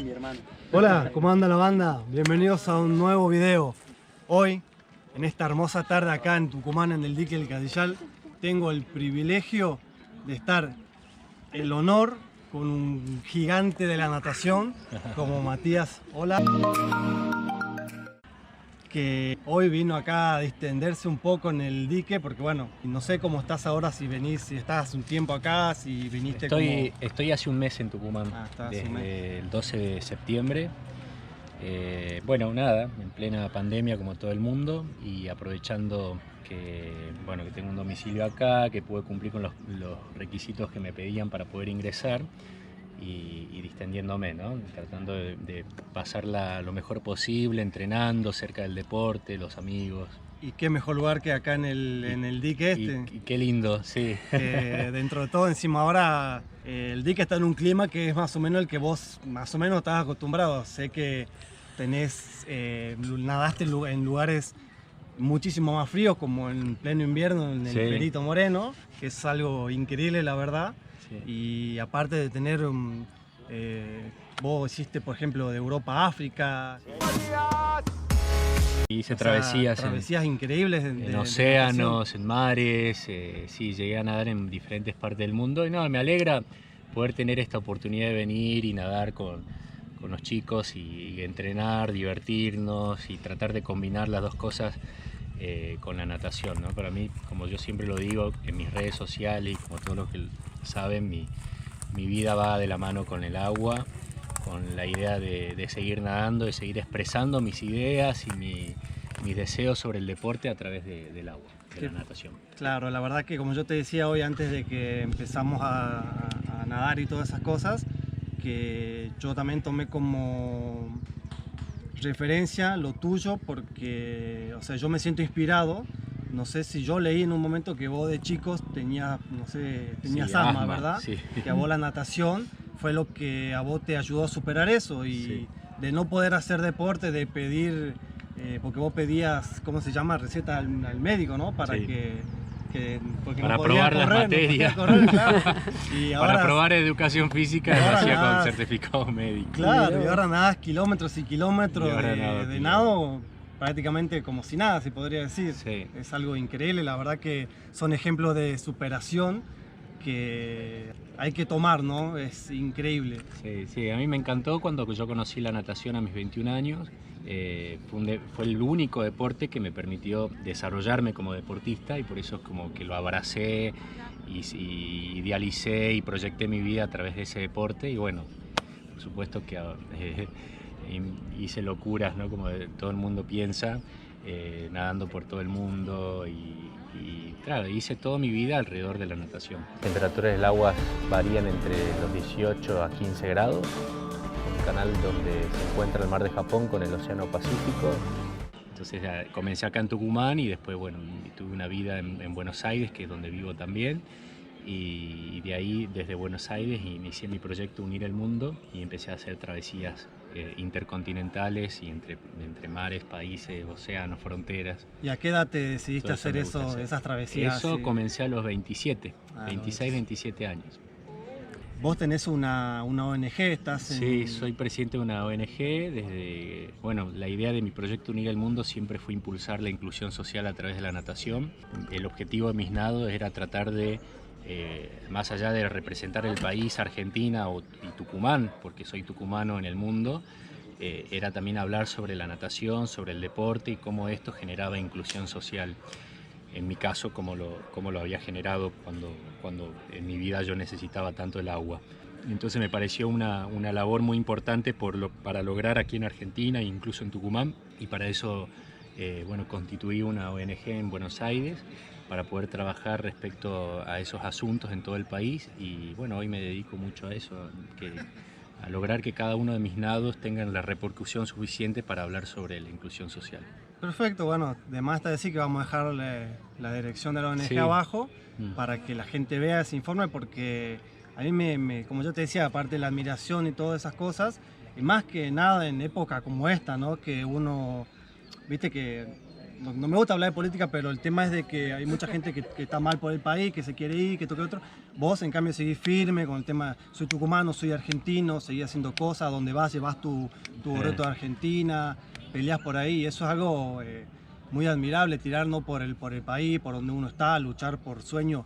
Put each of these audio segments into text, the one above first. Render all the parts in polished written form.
mi hermano. Hola, ¿cómo anda la banda? Bienvenidos a un nuevo video. Hoy, en esta hermosa tarde acá en Tucumán, en el dique del Cadillal, tengo el privilegio de estar, el honor, con un gigante de la natación, como Matías. Hola. Que hoy vino acá a distenderse un poco en el dique, porque bueno, no sé cómo estás ahora, si venís, si estás un tiempo acá, si viniste Estoy hace un mes en Tucumán, desde el 12 de septiembre. Bueno, nada, en plena pandemia como todo el mundo y aprovechando que tengo un domicilio acá, que pude cumplir con los requisitos que me pedían para poder ingresar y distendiéndome, ¿no? Tratando de pasarla lo mejor posible, entrenando cerca del deporte, los amigos. Y qué mejor lugar que acá en el dique este. Y qué lindo, sí. Dentro de todo, encima ahora el dique está en un clima que es más o menos el que vos más o menos estás acostumbrado. Sé que nadaste en lugares muchísimo más fríos, como en pleno invierno en el Perito Moreno, que es algo increíble, la verdad. Sí. Y aparte de tener, vos hiciste, por ejemplo, de Europa a África. Hice travesías increíbles en océanos, en mares, sí, llegué a nadar en diferentes partes del mundo y no, me alegra poder tener esta oportunidad de venir y nadar con los chicos y entrenar, divertirnos y tratar de combinar las dos cosas con la natación, ¿no? Para mí, como yo siempre lo digo en mis redes sociales y como todos los que saben, mi vida va de la mano con el agua, con la idea de seguir nadando, de seguir expresando mis ideas y mis deseos sobre el deporte a través del agua, de la natación. Claro, la verdad que como yo te decía hoy antes de que empezamos a nadar y todas esas cosas, que yo también tomé como referencia lo tuyo porque, o sea, yo me siento inspirado. No sé si yo leí en un momento que vos de chicos tenías asma, ¿verdad? Sí. Que a vos la natación fue lo que a vos te ayudó a superar eso y de no poder hacer deporte, de pedir, porque vos pedías, ¿cómo se llama? Receta al médico, ¿no? Para para probar las materias. Claro. Y ahora, para probar educación física lo hacía con certificado médico. Claro, y ahora nadás kilómetros y kilómetros de nado prácticamente como si nada, se podría decir. Sí. Es algo increíble, la verdad que son ejemplos de superación que hay que tomar, ¿no? Es increíble. Sí, a mí me encantó cuando yo conocí la natación a mis 21 años. Fue el único deporte que me permitió desarrollarme como deportista y por eso es como que lo abracé y idealicé y proyecté mi vida a través de ese deporte y bueno, por supuesto que hice locuras, ¿no? Como todo el mundo piensa, nadando por todo el mundo y claro, hice toda mi vida alrededor de la natación. Las temperaturas del agua varían entre los 18 a 15 grados. Un canal donde se encuentra el mar de Japón con el océano Pacífico. Entonces comencé acá en Tucumán y después tuve una vida en Buenos Aires, que es donde vivo también. Y de ahí, desde Buenos Aires, inicié mi proyecto Unir el Mundo y empecé a hacer travesías intercontinentales y entre mares, países, océanos, fronteras. ¿Y a qué edad te decidiste hacer esas travesías? Eso comencé a los 27, 26, 27 años. Vos tenés una ONG, Sí, soy presidente de una ONG. La idea de mi proyecto Unir el Mundo siempre fue impulsar la inclusión social a través de la natación. El objetivo de mis nados era tratar de, más allá de representar el país, Argentina y Tucumán, porque soy tucumano en el mundo, era también hablar sobre la natación, sobre el deporte y cómo esto generaba inclusión social. En mi caso, como lo había generado cuando en mi vida yo necesitaba tanto el agua. Entonces me pareció una labor muy importante para lograr aquí en Argentina e incluso en Tucumán, y para eso constituí una ONG en Buenos Aires para poder trabajar respecto a esos asuntos en todo el país y bueno, hoy me dedico mucho a eso, a lograr que cada uno de mis nados tengan la repercusión suficiente para hablar sobre la inclusión social. Perfecto, bueno, de más está decir que vamos a dejar la dirección de la ONG abajo para que la gente vea, se informe, porque a mí como yo te decía, aparte de la admiración y todas esas cosas, y más que nada en época como esta, ¿no? Que uno, viste que no me gusta hablar de política, pero el tema es de que hay mucha gente que está mal por el país, que se quiere ir, que toque otro. Vos, en cambio, seguís firme con el tema, soy tucumano, soy argentino, seguís haciendo cosas, donde vas, llevas tu boleto de Argentina, peleas por ahí, y eso es algo muy admirable, tirar no por el país, por donde uno está, luchar por sueños.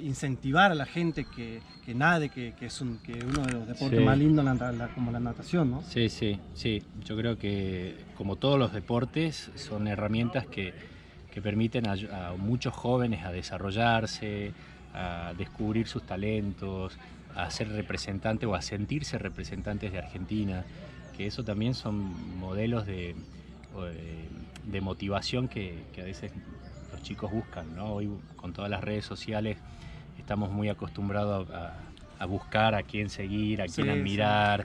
Incentivar a la gente que nade, que es uno de los deportes más lindos como la natación, ¿no? Sí, sí, sí. Yo creo que como todos los deportes son herramientas que permiten a muchos jóvenes a desarrollarse, a descubrir sus talentos, a ser representantes o a sentirse representantes de Argentina, que eso también son modelos de motivación que a veces los chicos buscan, ¿no? Hoy con todas las redes sociales estamos muy acostumbrados a buscar a quién seguir, a quién admirar,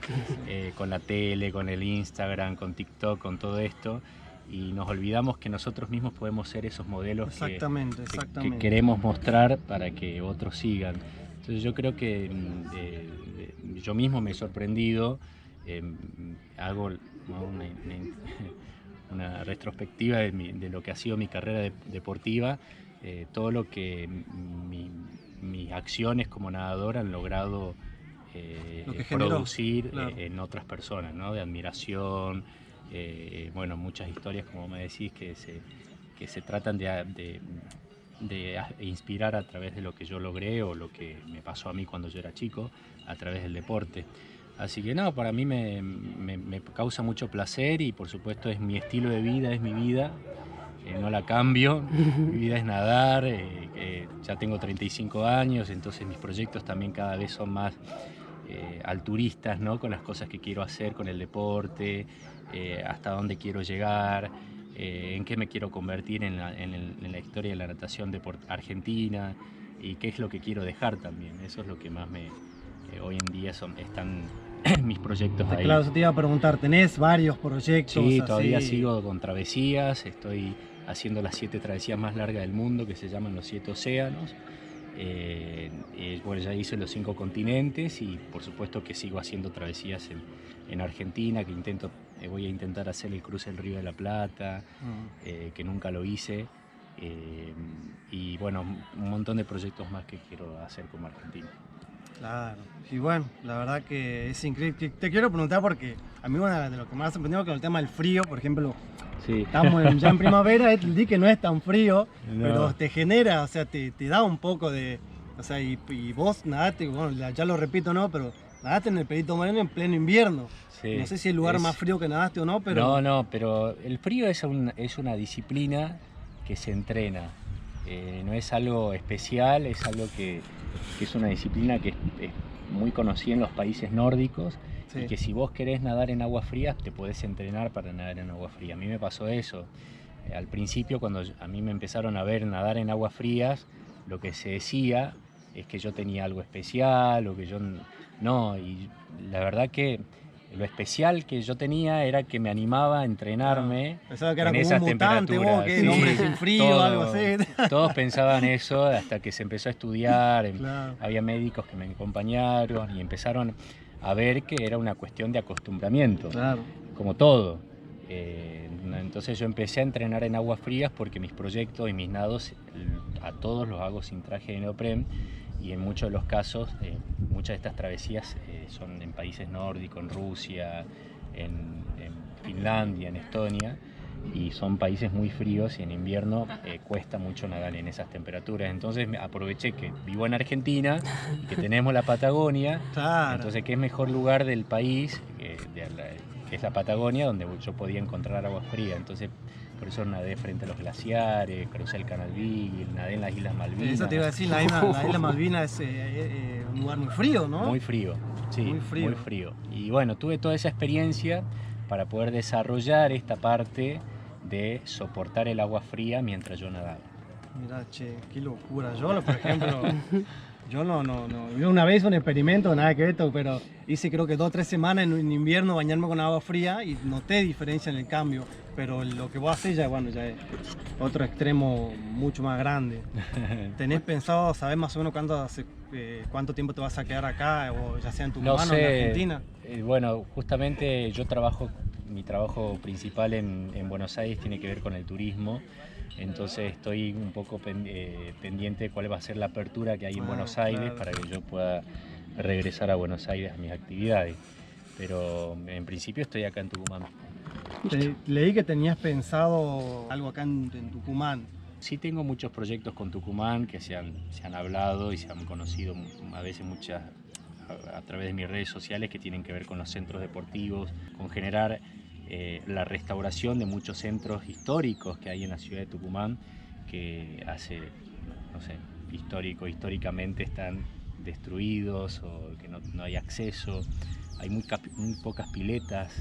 con la tele, con el Instagram, con TikTok, con todo esto, y nos olvidamos que nosotros mismos podemos ser esos modelos que queremos mostrar para que otros sigan. Entonces yo creo que yo mismo me he sorprendido, hago una retrospectiva de lo que ha sido mi carrera deportiva, todo lo que mis acciones como nadador han logrado producir en otras personas, ¿no? De admiración, bueno, muchas historias, como me decís, que se tratan de inspirar a través de lo que yo logré o lo que me pasó a mí cuando yo era chico, a través del deporte. Así que no, para mí me causa mucho placer y por supuesto es mi estilo de vida, es mi vida, no la cambio, mi vida es nadar, ya tengo 35 años, entonces mis proyectos también cada vez son más alturistas, ¿no? Con las cosas que quiero hacer con el deporte, hasta dónde quiero llegar, en qué me quiero convertir en la historia de la natación argentina y qué es lo que quiero dejar también. Eso es lo que más hoy en día están mis proyectos ahí. Claro, eso te iba a preguntar, ¿tenés varios proyectos? Sí, todavía sigo con travesías, estoy haciendo las 7 travesías más largas del mundo que se llaman los 7 océanos. Bueno, ya hice los 5 continentes y por supuesto que sigo haciendo travesías en Argentina, que voy a intentar hacer el cruce del Río de la Plata, que nunca lo hice. Y bueno, un montón de proyectos más que quiero hacer como argentino. Claro, y bueno, la verdad que es increíble. Te quiero preguntar porque a mí una de lo que me ha sorprendido con el tema del frío, por ejemplo, estamos ya en primavera, di que no es tan frío, pero te genera, o sea, te da un poco de, o sea, y vos nadaste, bueno, ya lo repito, ¿no? Pero nadaste en el Perito Moreno en pleno invierno. Sí, no sé si es el lugar más frío que nadaste o no, pero... No, pero el frío es una disciplina que se entrena. No es algo especial, es algo que es una disciplina que es muy conocida en los países nórdicos, y que si vos querés nadar en agua fría, te podés entrenar para nadar en agua fría. A mí me pasó eso. Al principio, cuando a mí me empezaron a ver nadar en aguas frías, lo que se decía es que yo tenía algo especial, o que yo no, y la verdad que lo especial que yo tenía era que me animaba a entrenarme. Pensaba que era como un mutante, vos, que hombre sin frío, algo así. Todos pensaban eso hasta que se empezó a estudiar. Había médicos que me acompañaron y empezaron a ver que era una cuestión de acostumbramiento, como todo. Entonces yo empecé a entrenar en aguas frías porque mis proyectos y mis nados a todos los hago sin traje de neopren. Y en muchos de los casos, muchas de estas travesías son en países nórdicos, en Rusia, en Finlandia, en Estonia, y son países muy fríos y en invierno cuesta mucho nadar en esas temperaturas. Entonces aproveché que vivo en Argentina y que tenemos la Patagonia, entonces qué mejor lugar del país que es la Patagonia, donde yo podía encontrar agua fría. Entonces por eso nadé frente a los glaciares, crucé el Canal Beagle, nadé en las Islas Malvinas. Eso te iba a decir, la isla Malvinas es un lugar muy frío, ¿no? Muy frío, sí, muy frío. Y bueno, tuve toda esa experiencia para poder desarrollar esta parte de soportar el agua fría mientras yo nadaba. Mirá, che, qué locura. Yo, por ejemplo, yo no, una vez un experimento, nada que ver, pero hice creo que 2 o 3 semanas en invierno bañarme con agua fría y noté diferencia en el cambio. Pero lo que vos haces ya es otro extremo mucho más grande. ¿Tenés pensado, sabés más o menos cuánto tiempo te vas a quedar acá, o ya sea en Tucumán o en Argentina? Bueno, justamente yo trabajo mi trabajo principal en Buenos Aires tiene que ver con el turismo, entonces estoy un poco pendiente de cuál va a ser la apertura que hay en Buenos Aires, claro, para que yo pueda regresar a Buenos Aires a mis actividades. Pero en principio estoy acá en Tucumán. Leí que tenías pensado algo acá en Tucumán. Sí, tengo muchos proyectos con Tucumán que se han hablado y se han conocido a veces a través de mis redes sociales, que tienen que ver con los centros deportivos, con generar la restauración de muchos centros históricos que hay en la ciudad de Tucumán, que históricamente están destruidos o que no hay acceso. Hay muy pocas piletas,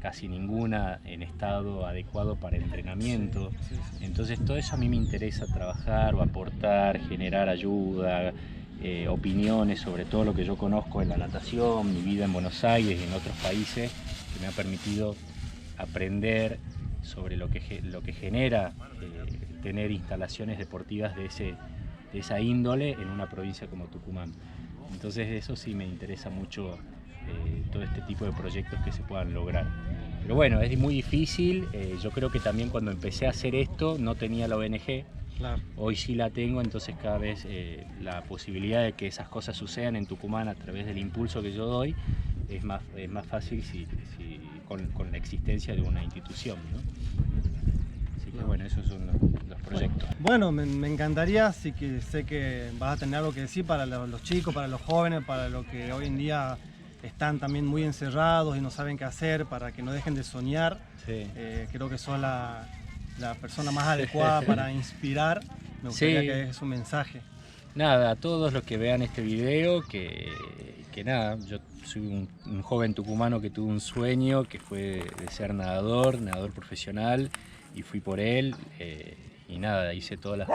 casi ninguna en estado adecuado para entrenamiento. Entonces todo eso a mí me interesa trabajar o aportar, generar ayuda, opiniones sobre todo lo que yo conozco en la natación, mi vida en Buenos Aires y en otros países, que me ha permitido aprender sobre lo que genera tener instalaciones deportivas de esa índole en una provincia como Tucumán. Entonces eso sí me interesa mucho, todo este tipo de proyectos que se puedan lograr. Pero bueno, es muy difícil. Yo creo que también cuando empecé a hacer esto no tenía la ONG. Claro. Hoy sí la tengo, entonces cada vez la posibilidad de que esas cosas sucedan en Tucumán a través del impulso que yo doy es más fácil con la existencia de una institución, ¿no? Así que bueno, esos son los proyectos. Bueno, me encantaría, así que sé que vas a tener algo que decir para los chicos, para los jóvenes, para los que hoy en día están también muy encerrados y no saben qué hacer, para que no dejen de soñar. Sí. Creo que sos la persona más adecuada para inspirar. Me gustaría que dejes un mensaje. Nada, a todos los que vean este video, que nada, yo soy un joven tucumano que tuvo un sueño, que fue de ser nadador profesional, y fui por él, y nada, hice todo el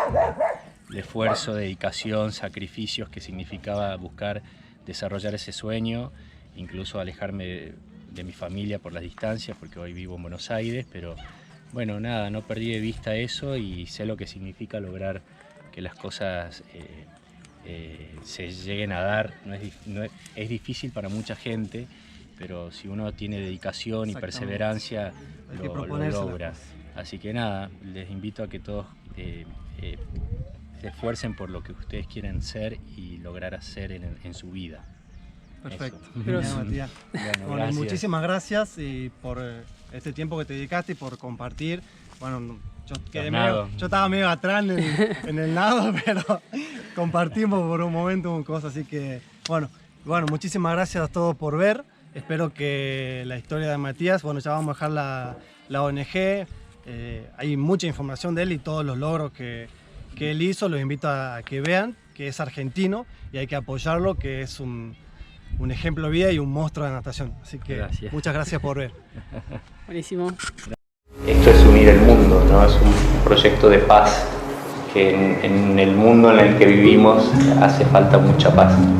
esfuerzo, dedicación, sacrificios que significaba buscar desarrollar ese sueño, incluso alejarme de mi familia por las distancias, porque hoy vivo en Buenos Aires, pero bueno, nada, no perdí de vista eso y sé lo que significa lograr que las cosas se lleguen a dar. Es difícil para mucha gente, pero si uno tiene dedicación y perseverancia, lo logra. Así que nada, les invito a que todos se esfuercen por lo que ustedes quieren ser y lograr hacer en su vida. Perfecto. Gracias, Matías. Bueno, muchísimas gracias y por este tiempo que te dedicaste y por compartir. Bueno, yo estaba medio atrás en el nado, pero compartimos por un momento cosas, así que bueno, muchísimas gracias a todos por ver. Espero que la historia de Matías, bueno, ya vamos a dejar la ONG, hay mucha información de él y todos los logros que él hizo. Los invito a que vean que es argentino y hay que apoyarlo, que es un ejemplo de vida y un monstruo de natación. Así que muchas gracias por ver. Buenísimo. Esto es unir el mundo, ¿no? Es un proyecto de paz, que en el mundo en el que vivimos hace falta mucha paz.